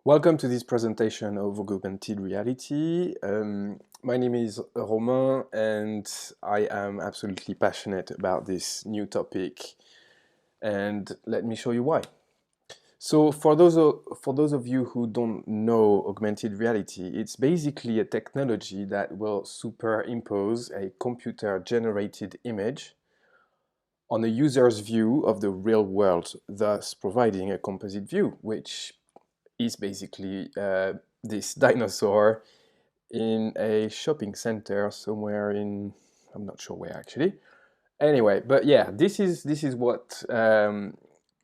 Welcome to this presentation of augmented reality. My name is Romain and I am absolutely passionate about this new topic, and let me show you why. So for those of you who don't know augmented reality, it's basically a technology that will superimpose a computer generated image on a user's view of the real world, thus providing a composite view, which is basically this dinosaur in a shopping center somewhere in, I'm not sure where actually. Anyway, but yeah, this is what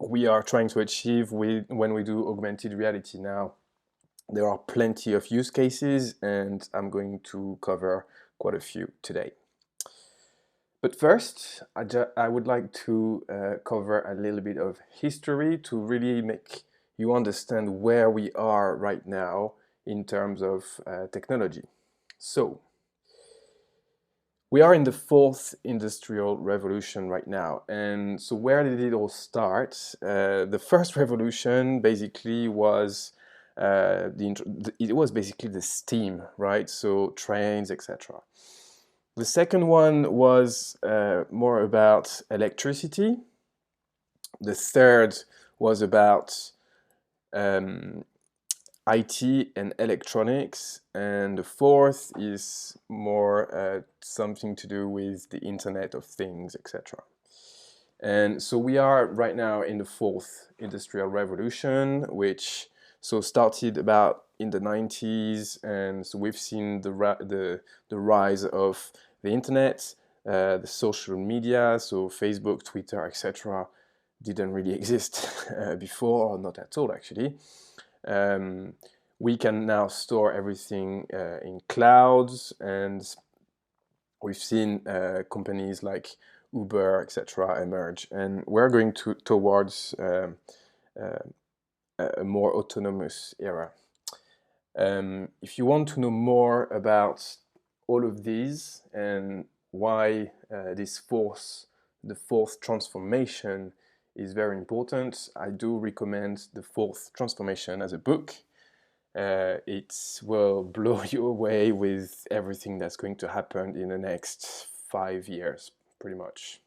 we are trying to achieve with when we do augmented reality. Now there are plenty of use cases, and I'm going to cover quite a few today. But first, I would like to cover a little bit of history to really make you understand where we are right now in terms of technology. So, we are in the fourth industrial revolution right now. And so where did it all start? The first revolution basically was it was basically the steam, right? So trains, etc. The second one was more about electricity. The third was about um, IT and electronics, and the fourth is more something to do with the Internet of Things, etc. And so we are right now in the fourth industrial revolution, which started about in the 90s, and so we've seen the rise of the internet, the social media, so Facebook, Twitter, etc. didn't really exist before, or not at all actually. Um, we can now store everything in clouds, and we've seen companies like Uber, etc., emerge, and we're going towards uh, a more autonomous era. If you want to know more about all of these and why the fourth transformation is very important, I do recommend The Fourth Transformation as a book. It will blow you away with everything that's going to happen in the next 5 years, pretty much.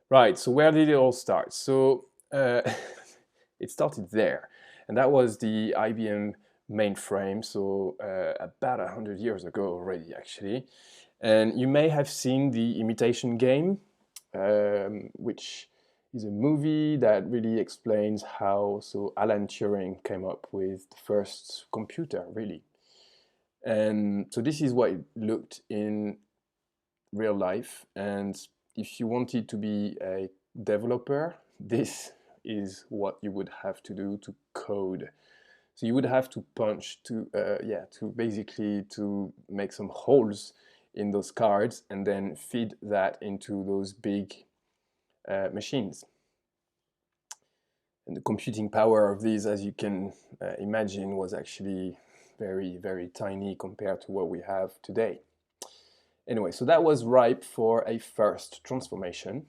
Right, so where did it all start? So it started there, and that was the IBM mainframe, so about 100 years ago already, actually. And you may have seen The Imitation Game, which is a movie that really explains how Alan Turing came up with the first computer, really. And so this is what it looked in real life. And if you wanted to be a developer, this is what you would have to do to code. So you would have to punch to basically to make some holes in those cards and then feed that into those big machines. And the computing power of these, as you can imagine, was actually very, very tiny compared to what we have today. Anyway, so that was ripe for a first transformation,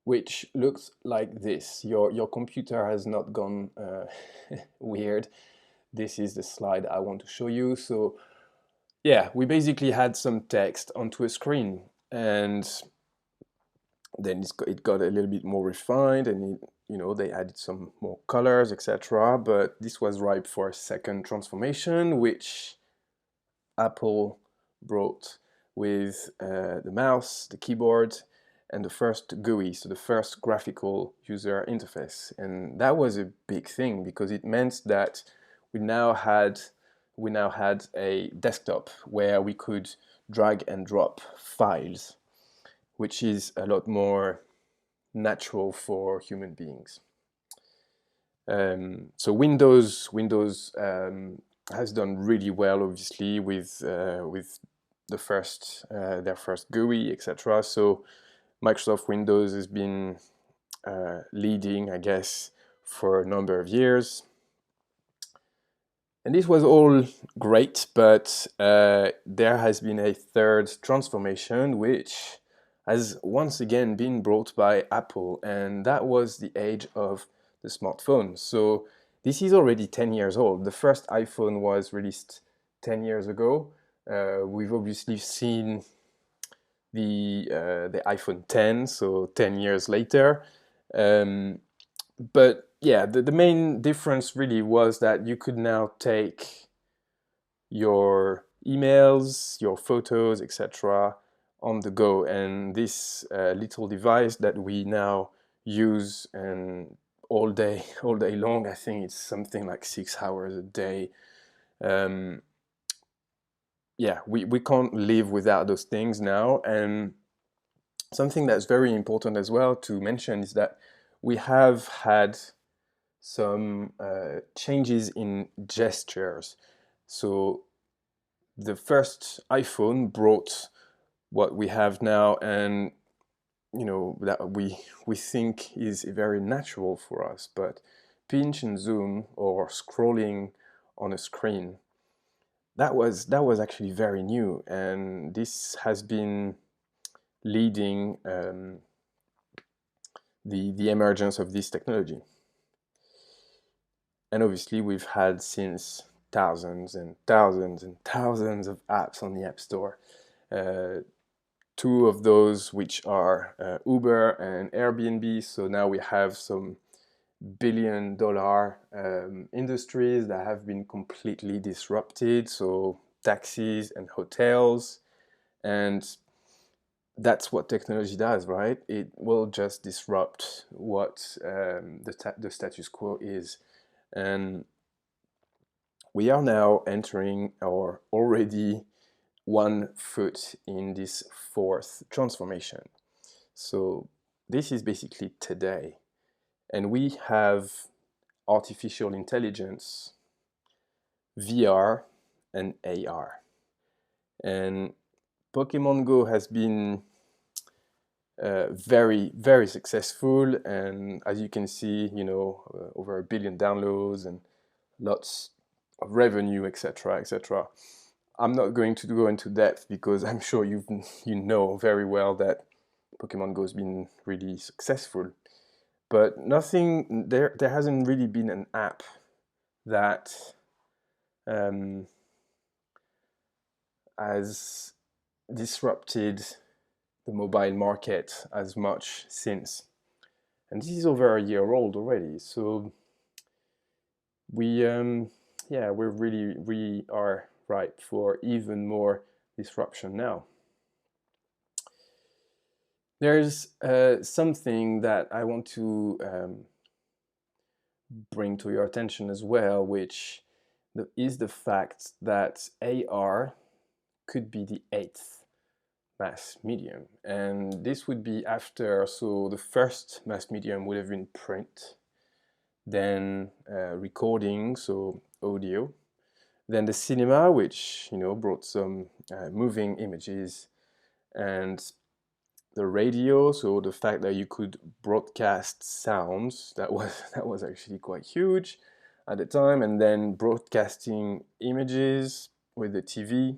which looks like this. Your computer has not gone weird. This is the slide I want to show you. So yeah, we basically had some text onto a screen, and then it got a little bit more refined, and they added some more colors, etc. But this was ripe for a second transformation, which Apple brought with the mouse, the keyboard, and the first GUI, so the first graphical user interface. And that was a big thing because it meant that we now had a desktop where we could drag and drop files, which is a lot more natural for human beings. So Windows has done really well, obviously, with their first GUI, etc. So Microsoft Windows has been leading, I guess, for a number of years. And this was all great, but there has been a third transformation, which has once again been brought by Apple, and that was the age of the smartphone. So This is already 10 years old. The first iPhone was released 10 years ago. We've obviously seen the iPhone 10, so 10 years later. Um, but yeah, the main difference really was that you could now take your emails, your photos, etc. on the go. And this little device that we now use and all day, all day long, I think it's something like 6 hours a day. Um, yeah, we can't live without those things now. And something that's very important as well to mention is that we have had some changes in gestures. So the first iPhone brought what we have now, and that we think is very natural for us, but pinch and zoom or scrolling on a screen, that was actually very new, and this has been leading the emergence of this technology. And obviously, we've had since thousands and thousands and thousands of apps on the App Store. Uh, Two of those which are Uber and Airbnb. So now we have some billion-dollar industries that have been completely disrupted. So taxis and hotels. And that's what technology does, right? It will just disrupt what the status quo is. And we are now entering or already 1 foot in this fourth transformation. So this is basically today. And we have artificial intelligence, VR, and AR. And Pokemon Go has been very, very successful. And as you can see, over 1 billion downloads and lots of revenue, etc., etc. I'm not going to go into depth because I'm sure you know very well that Pokemon Go has been really successful. But nothing there hasn't really been an app that um, has disrupted the mobile market as much since. And this is over a year old already. So we we are ripe for even more disruption now. There's something that I want to bring to your attention as well, which is the fact that AR could be the eighth mass medium. And this would be after, so the first mass medium would have been print, then recording, so audio, then the cinema, which brought some moving images, and the radio, so the fact that you could broadcast sounds, that was actually quite huge at the time, and then broadcasting images with the TV,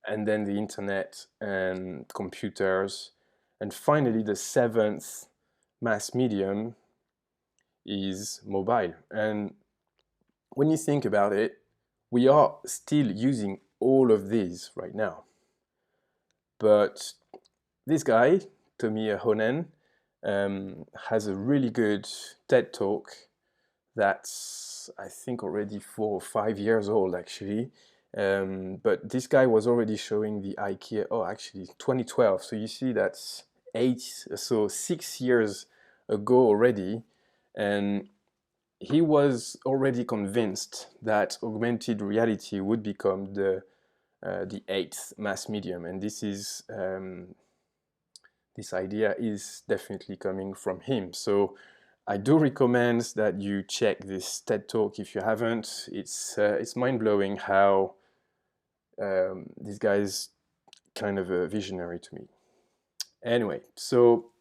and then the internet and computers, and finally the seventh mass medium is mobile. And when you think about it, we are still using all of these right now. But this guy, Tommy Honen, has a really good TED Talk that's, I think, already 4 or 5 years old, actually. But this guy was already showing the IKEA, actually 2012. So you see that's 6 years ago already. And he was already convinced that augmented reality would become the eighth mass medium. And this idea is definitely coming from him. So I do recommend that you check this TED Talk if you haven't. It's mind-blowing how this guy is kind of a visionary to me. Anyway, so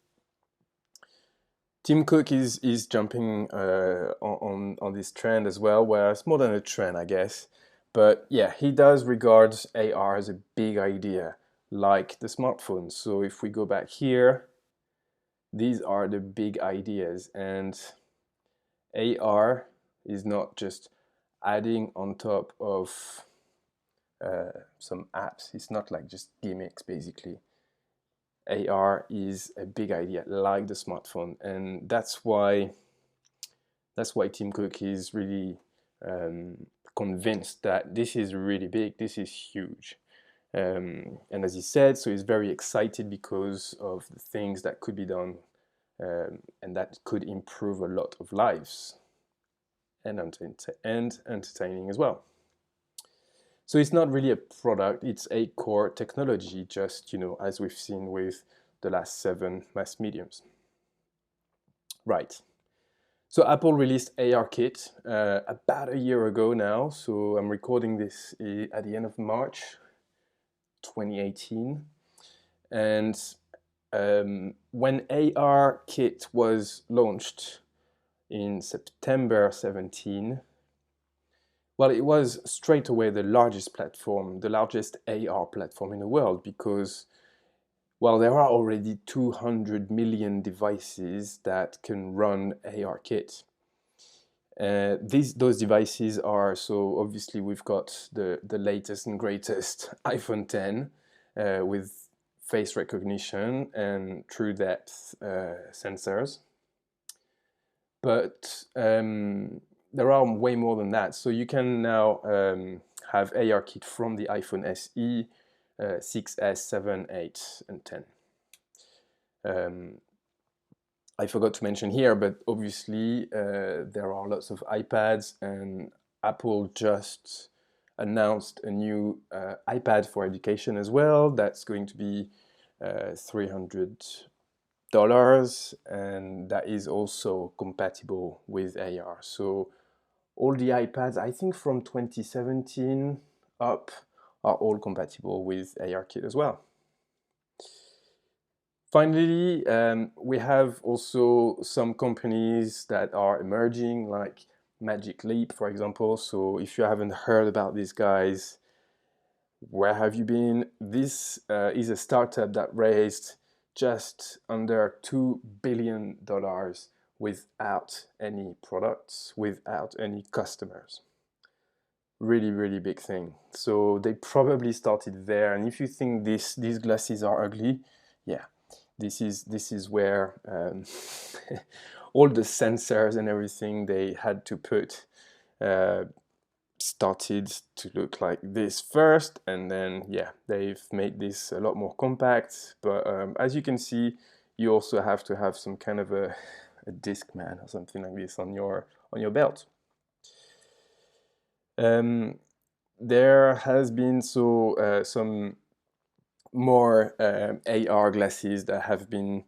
Tim Cook is jumping on this trend as well, where it's more than a trend, I guess. But yeah, he does regard AR as a big idea, like the smartphone. So if we go back here, these are the big ideas, and AR is not just adding on top of some apps. It's not like just gimmicks, basically. AR is a big idea, like the smartphone, and that's why Tim Cook is really convinced that this is really big, this is huge. And as he said, so he's very excited because of the things that could be done and that could improve a lot of lives and entertaining as well. So it's not really a product, it's a core technology, just, as we've seen with the last 7 mass mediums. Right. So Apple released ARKit about a year ago now, so I'm recording this at the end of March 2018. And when ARKit was launched in September 17, well, it was straight away the largest platform, the largest AR platform in the world, because, well, there are already 200 million devices that can run ARKit. Those devices are, so obviously we've got the latest and greatest iPhone X with face recognition and true depth sensors. But there are way more than that. So you can now have ARKit from the iPhone SE, 6S, 7, 8, and 10. I forgot to mention here, but obviously there are lots of iPads, and Apple just announced a new iPad for education as well. That's going to be $300, and that is also compatible with AR. So all the iPads, I think from 2017 up, are all compatible with ARKit as well. Finally, we have also some companies that are emerging, like Magic Leap, for example. So if you haven't heard about these guys, where have you been? This is a startup that raised just under $2 billion without any products, without any customers. Really, really big thing. So they probably started there. And if you think these glasses are ugly, yeah, this is where all the sensors and everything they had to put started to look like this first, and then yeah, they've made this a lot more compact. But as you can see, you also have to have some kind of a Discman or something like this on your belt. There has been some more AR glasses that have been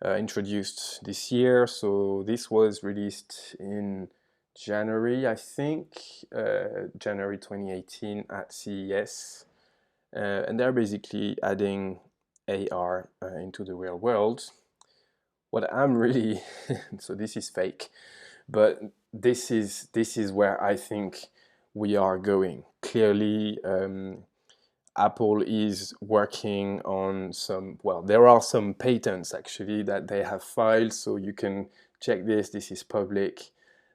introduced this year. So this was released in January, I think, January 2018 at CES. And they're basically adding AR into the real world. What I'm really, so this is fake, but this is where I think we are going. Clearly, Apple is working on some, well, there are some patents actually that they have filed, so you can check this is public.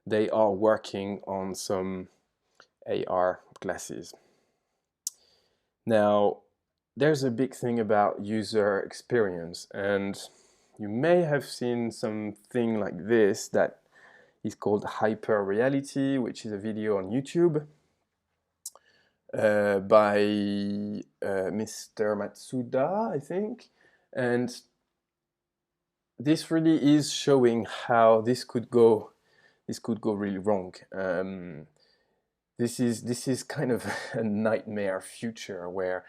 They are working on some AR glasses. Now, there's a big thing about user experience, and you may have seen something like this that is called Hyper Reality, which is a video on YouTube by Mr. Matsuda, I think. And this really is showing how this could go really wrong. This is kind of a nightmare future where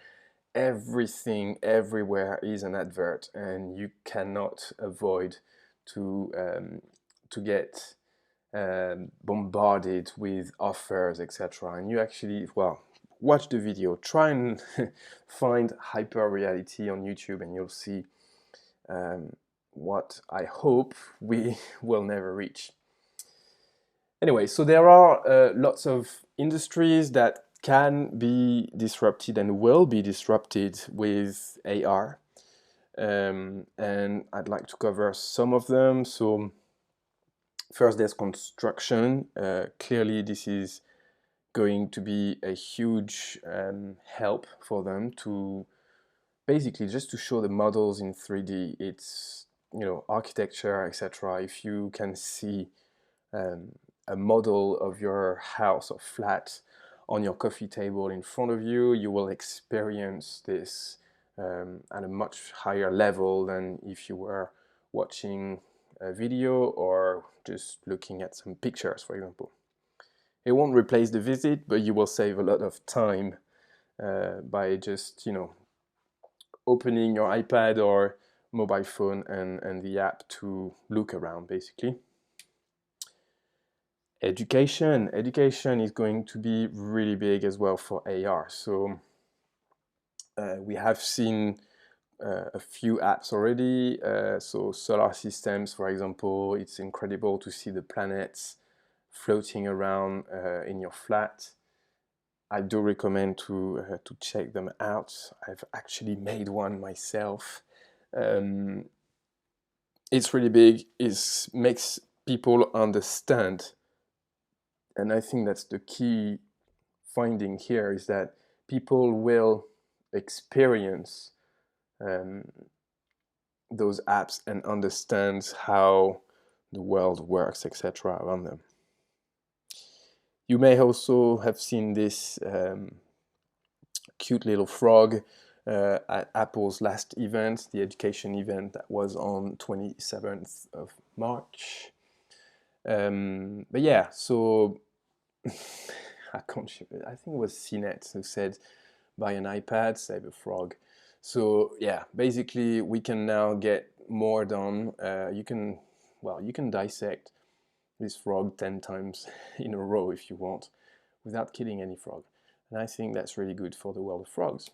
everything everywhere is an advert, and you cannot avoid to get bombarded with offers, etc. And you actually, well, watch the video, try and find Hyper Reality on YouTube, and you'll see what I hope we will never reach. Anyway, so there are lots of industries that can be disrupted and will be disrupted with AR. And I'd like to cover some of them. So First, there's construction. Clearly, this is going to be a huge help for them to basically just to show the models in 3D. It's, architecture, etc. If you can see um, a model of your house or flat on your coffee table in front of you, you will experience this at a much higher level than if you were watching a video or just looking at some pictures, for example. It won't replace the visit, but you will save a lot of time by just, opening your iPad or mobile phone and the app to look around, basically. Education is going to be really big as well for AR. So we have seen a few apps already. So solar systems, for example, it's incredible to see the planets floating around in your flat. I do recommend to check them out. I've actually made one myself. Um, it's really big. It makes people understand, and I think that's the key finding here is that people will experience um, those apps and understand how the world works, etc., around them. You may also have seen this cute little frog at Apple's last event, the education event that was on 27th of March. But yeah, so I can't. I think it was CNET who said, "Buy an iPad, save a frog." So yeah, basically we can now get more done. You can dissect this frog 10 times in a row if you want, without killing any frog. And I think that's really good for the world of frogs.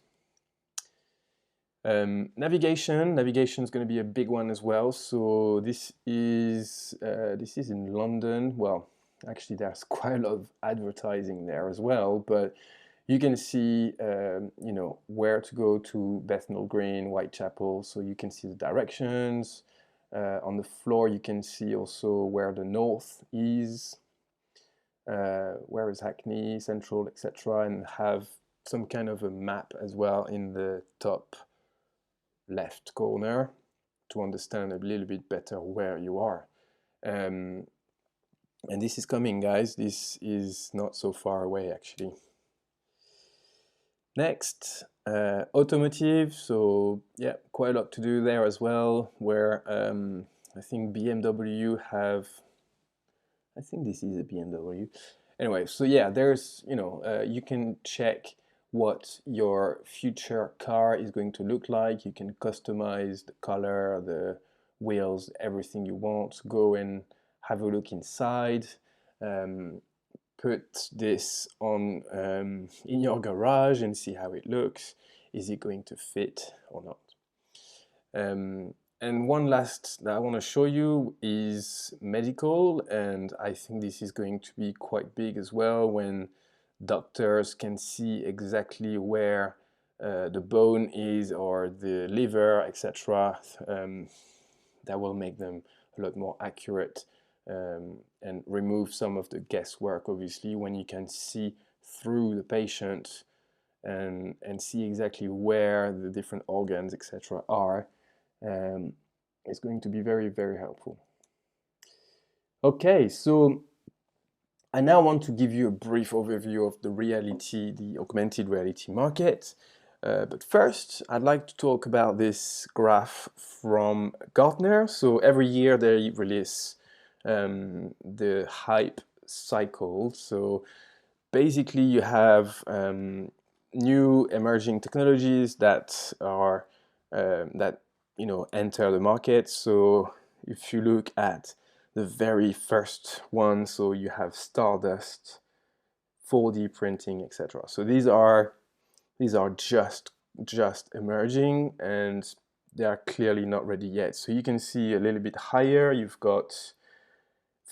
Navigation is going to be a big one as well. So this is in London. Well, actually, there's quite a lot of advertising there as well, but you can see where to go to Bethnal Green, Whitechapel. So you can see the directions. On the floor, you can see also where the north is, where is Hackney, Central, etc., and have some kind of a map as well in the top left corner to understand a little bit better where you are. And this is coming, guys. This is not so far away, actually. Next, automotive. So yeah, quite a lot to do there as well, where I think BMW have, I think this is a BMW. Anyway, so yeah, there's, you can check what your future car is going to look like. You can customize the color, the wheels, everything you want. Go and have a look inside. Put this on in your garage and see how it looks. Is it going to fit or not? And one last that I want to show you is medical, and I think this is going to be quite big as well when doctors can see exactly where the bone is or the liver, etc. That will make them a lot more accurate and remove some of the guesswork, obviously, when you can see through the patient and see exactly where the different organs, etc., are. It's going to be very, very helpful. Okay, so I now want to give you a brief overview of the augmented reality market. But first, I'd like to talk about this graph from Gartner. So every year they release the hype cycle. So basically, you have new emerging technologies that are enter the market. So if you look at the very first one, so you have Stardust, 4D printing, etc. So these are just emerging and they are clearly not ready yet. So you can see a little bit higher, you've got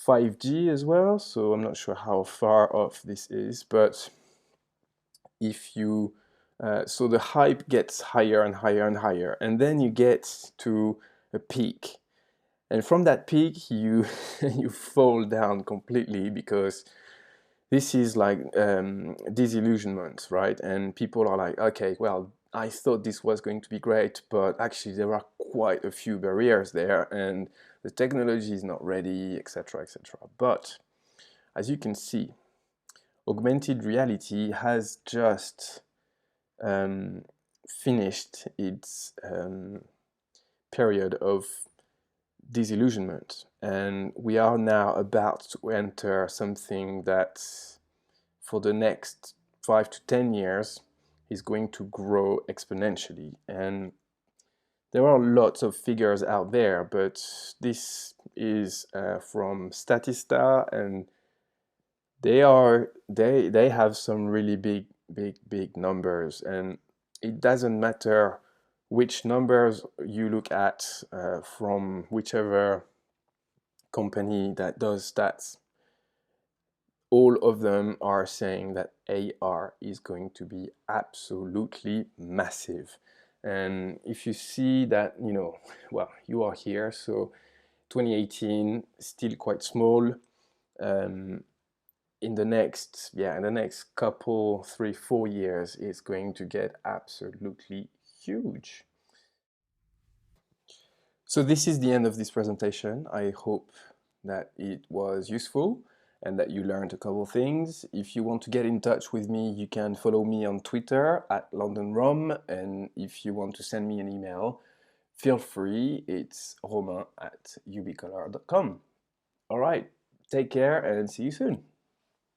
5G as well. So I'm not sure how far off this is, but if you so the hype gets higher and higher and higher, and then you get to a peak, And from that peak, you you fall down completely, because this is like disillusionment, right? And people are like, okay, well, I thought this was going to be great, but actually there are quite a few barriers there, and the technology is not ready, etc., etc. But as you can see, augmented reality has just um, finished its period of disillusionment, and we are now about to enter something that for the next 5 to 10 years is going to grow exponentially. And there are lots of figures out there, but this is from Statista, and they have some really big numbers, and it doesn't matter which numbers you look at from whichever company that does stats. All of them are saying that AR is going to be absolutely massive. And if you see that, well, you are here, so 2018 still quite small. In the next couple 3-4 years, it's going to get absolutely huge. So this is the end of this presentation. I hope that it was useful and that you learned a couple things. If you want to get in touch with me, you can follow me on Twitter at LondonRom, and if you want to send me an email, feel free. It's romain@ubcolor.com. All right, take care and see you soon.